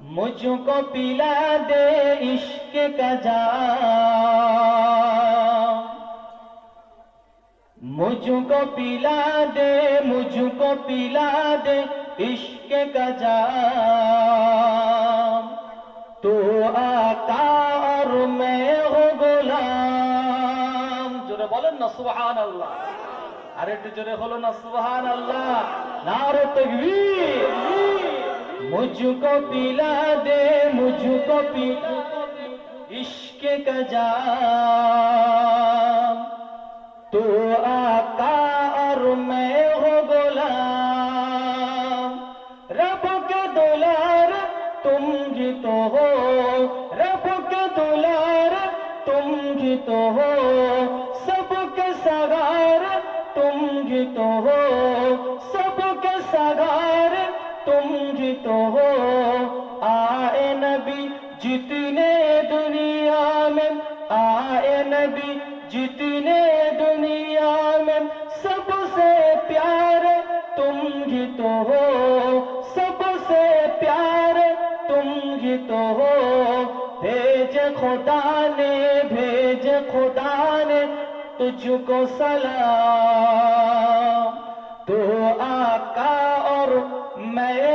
मुझको पिला दे इश्क का जाम, मुझको पिला दे, मुझको पिला दे इश्क का जाम। तू आका और मैं हो गुलाम। जोरे बोलें ना सुभान अल्लाह। अरे तो जोरे बोलो ना सुभान अल्लाह। नारे तकबीर। मुझको पिला दे, मुझको पिला दे इश्क का जाम। तू आका और मैं हो गुलाम। रब के दुलार तुम ही तो हो, रब के दुलार तुम ही तो हो, सबके सगार तुम ही तो हो, सबके सगार तुम ही तो हो। आए नबी जितने दुनिया में, आए नबी जितने दुनिया में, सबसे प्यारे तुम ही तो हो, सबसे प्यारे तुम ही तो हो। भेज खुदा ने, भेज खुदा ने तुझको सलाम। तो आका और मैं